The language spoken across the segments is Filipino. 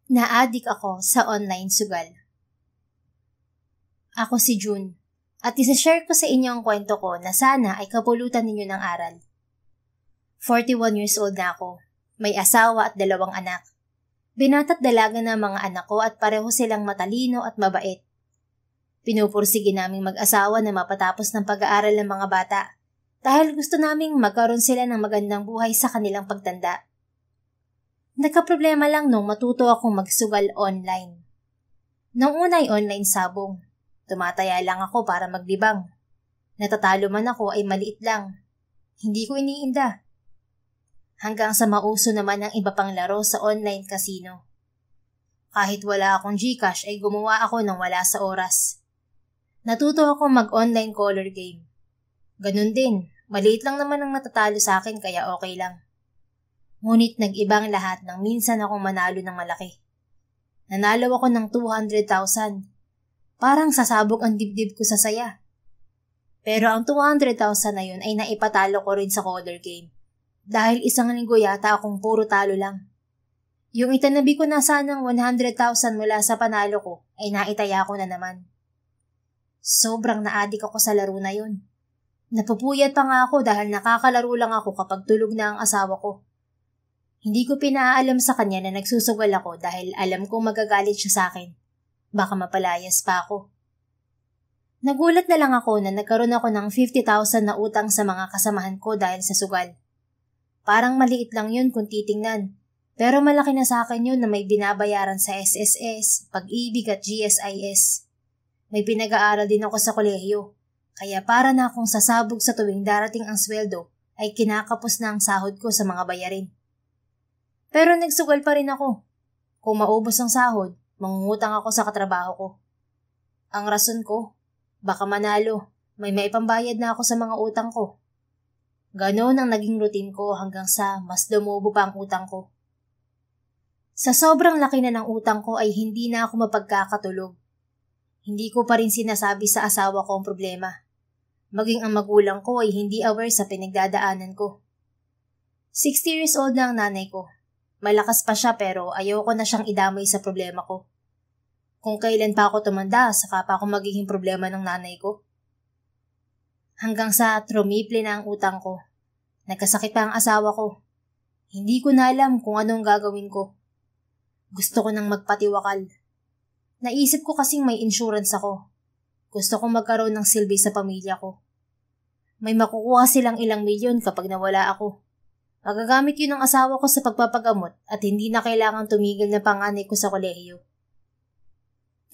Naadik ako sa online sugal. Ako si June, at isa-share ko sa inyo ang kwento ko na sana ay kapulutan ninyo ng aral. 41 years old na ako, may asawa at 2 anak. Binata't dalaga na mga anak ko at pareho silang matalino at mabait. Pinupursige naming mag-asawa na mapatapos ng pag-aaral ng mga bata dahil gusto naming magkaroon sila ng magandang buhay sa kanilang pagtanda. Nagkaproblema lang nung matuto akong magsugal online. Nung una ay online sabong. Tumataya lang ako para maglibang. Natatalo man ako ay maliit lang. Hindi ko iniinda. Hanggang sa mauso naman ang iba pang laro sa online casino. Kahit wala akong GCash ay gumawa ako ng wala sa oras. Natuto ako mag-online color game. Ganun din, maliit lang naman ang natatalo sa akin kaya okay lang. Ngunit nag-ibang lahat nang minsan akong manalo ng malaki. Nanalo ako ng 200,000. Parang sasabog ang dibdib ko sa saya. Pero ang 200,000 na yun ay naipatalo ko rin sa color game. Dahil isang linggo yata akong puro talo lang. Yung itanabi ko na sanang 100,000 mula sa panalo ko ay naitaya ko na naman. Sobrang naadik ako sa laro na yun. Napupuyat pa nga ako dahil nakakalaro lang ako kapag tulog na ang asawa ko. Hindi ko pinaalam sa kanya na nagsusugal ako dahil alam kong magagalit siya sa akin. Baka mapalayas pa ako. Nagulat na lang ako na nagkaroon ako ng 50,000 na utang sa mga kasamahan ko dahil sa sugal. Parang maliit lang yun kung titingnan, pero malaki na sa akin yun na may binabayaran sa SSS, Pag-ibig at GSIS. May pinag-aaral din ako sa kolehiyo, kaya para na akong sasabog sa tuwing darating ang sweldo ay kinakapos na ang sahod ko sa mga bayarin. Pero nagsugal pa rin ako. Kung maubos ang sahod, mangungutang ako sa katrabaho ko. Ang rason ko, baka manalo, may maipambayad na ako sa mga utang ko. Ganon ang naging routine ko hanggang sa mas dumubo pa ang utang ko. Sa sobrang laki na ng utang ko ay hindi na ako mapagkakatulog. Hindi ko pa rin sinasabi sa asawa ko ang problema. Maging ang magulang ko ay hindi aware sa pinagdadaanan ko. 60 years old na ang nanay ko. Malakas pa siya pero ayoko na siyang idamay sa problema ko. Kung kailan pa ako tumanda, saka pa ako magiging problema ng nanay ko. Hanggang sa trumiple na ang utang ko. Nagkasakit pa ang asawa ko. Hindi ko na alam kung anong gagawin ko. Gusto ko nang magpatiwakal. Naisip ko kasing may insurance ako. Gusto ko magkaroon ng silbi sa pamilya ko. May makukuha silang ilang milyon kapag nawala ako. Magagamit yun ng asawa ko sa pagpapagamot at hindi na kailangang tumigil na panganay ko sa kolehiyo.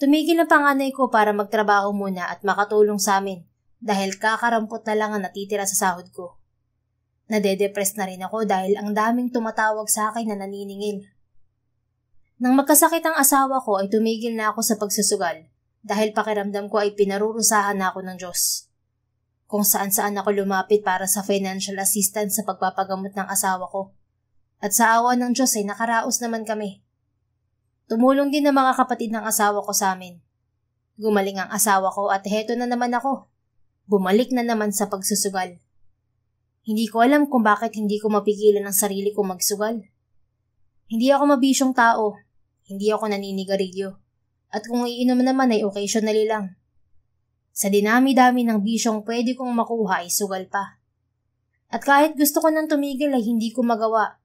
Tumigil na panganay ko para magtrabaho muna at makatulong sa amin dahil kakarampot na lang ang natitira sa sahod ko. Nade-depress na rin ako dahil ang daming tumatawag sa akin na naniningil. Nang magkasakit ang asawa ko ay tumigil na ako sa pagsusugal dahil pakiramdam ko ay pinarurusahan na ako ng Diyos. Kung saan-saan ako lumapit para sa financial assistance sa pagpapagamot ng asawa ko. At sa awa ng Diyos ay nakaraos naman kami. Tumulong din ang mga kapatid ng asawa ko sa amin. Gumaling ang asawa ko at heto na naman ako. Bumalik na naman sa pagsusugal. Hindi ko alam kung bakit hindi ko mapigilan ang sarili kong magsugal. Hindi ako mabisyong tao. Hindi ako naninigarilyo. At kung iinom naman ay occasionally lang. Sa dinami-dami ng bisyong pwede kong makuha ay sugal pa. At kahit gusto ko nang tumigil ay hindi ko magawa.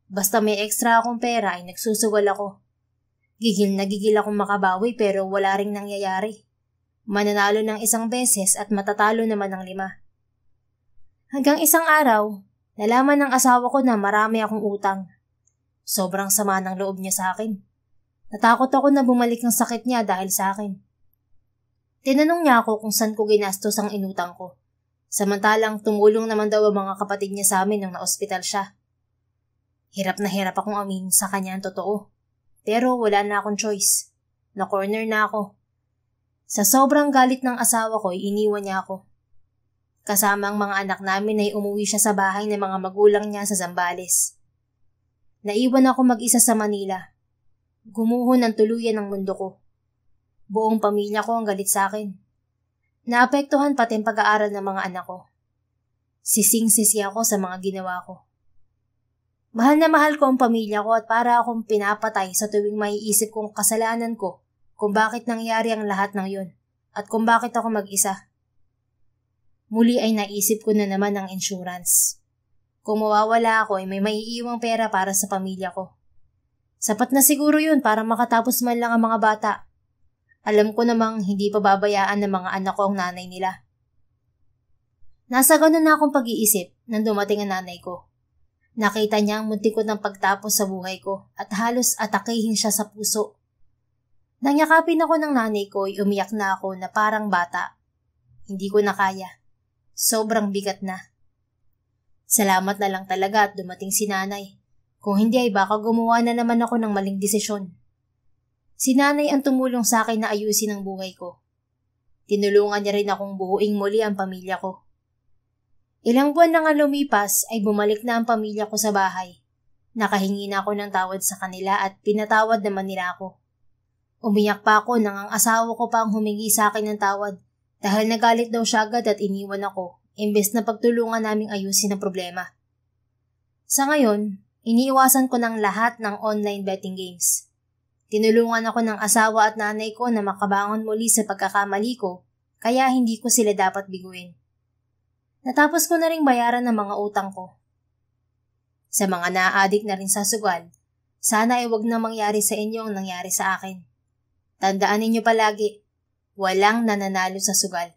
Basta may extra akong pera ay nagsusugal ako. Gigil na gigil akong makabawi pero wala ring nangyayari. Mananalo ng 1 beses at matatalo naman ng 5. Hanggang isang araw, nalaman ng asawa ko na marami akong utang. Sobrang sama ng loob niya sa akin. Natakot ako na bumalik ang sakit niya dahil sa akin. Tinanong niya ako kung saan ko ginastos ang inutang ko. Samantalang tumulong naman daw ang mga kapatid niya sa amin nung na-ospital siya. Hirap na hirap akong aminin sa kanya ang totoo. Pero wala na akong choice. Na-corner na ako. Sa sobrang galit ng asawa ko, iniwan niya ako. Kasama ang mga anak namin ay umuwi siya sa bahay ng mga magulang niya sa Zambales. Naiwan ako mag-isa sa Manila. Gumuho ng tuluyan ang mundo ko. Buong pamilya ko ang galit sa akin. Naapektuhan pati ang pag-aaral ng mga anak ko. Sising-sisi ako sa mga ginawa ko. Mahal na mahal ko ang pamilya ko at para akong pinapatay sa tuwing maiisip kong kasalanan ko kung bakit nangyari ang lahat ng yun at kung bakit ako mag-isa. Muli ay naisip ko na naman ang insurance. Kung mawawala ako ay may maiiwang pera para sa pamilya ko. Sapat na siguro yun para makatapos man lang ang mga bata. Alam ko namang hindi pa babayaan ng mga anak ko ang nanay nila. Nasa ganun na akong pag-iisip nang dumating ang nanay ko. Nakita niya ang muntik ko ng pagtapos sa buhay ko at halos atakihin siya sa puso. Nang yakapin ako ng nanay ko ay umiyak na ako na parang bata. Hindi ko na kaya. Sobrang bigat na. Salamat na lang talaga at dumating si nanay. Kung hindi ay baka gumawa na naman ako ng maling desisyon. Si nanay ang tumulong sa akin na ayusin ang buhay ko. Tinulungan niya rin akong buuing muli ang pamilya ko. Ilang buwan na nga lumipas ay bumalik na ang pamilya ko sa bahay. Nakahingi na ako ng tawad sa kanila at pinatawad naman nila ako. Umiyak pa ako nang ang asawa ko pa ang humingi sa akin ng tawad dahil nagalit daw siya agad at iniwan ako imbes na pagtulungan naming ayusin ang problema. Sa ngayon, iniiwasan ko ng lahat ng online betting games. Tinulungan ako ng asawa at nanay ko na makabangon muli sa pagkakamali ko kaya hindi ko sila dapat biguin. Natapos ko na ring bayaran ng mga utang ko. Sa mga naa-addict na rin sa sugal, sana ay wag na mangyari sa inyo ang nangyari sa akin. Tandaan ninyo palagi, walang nananalo sa sugal.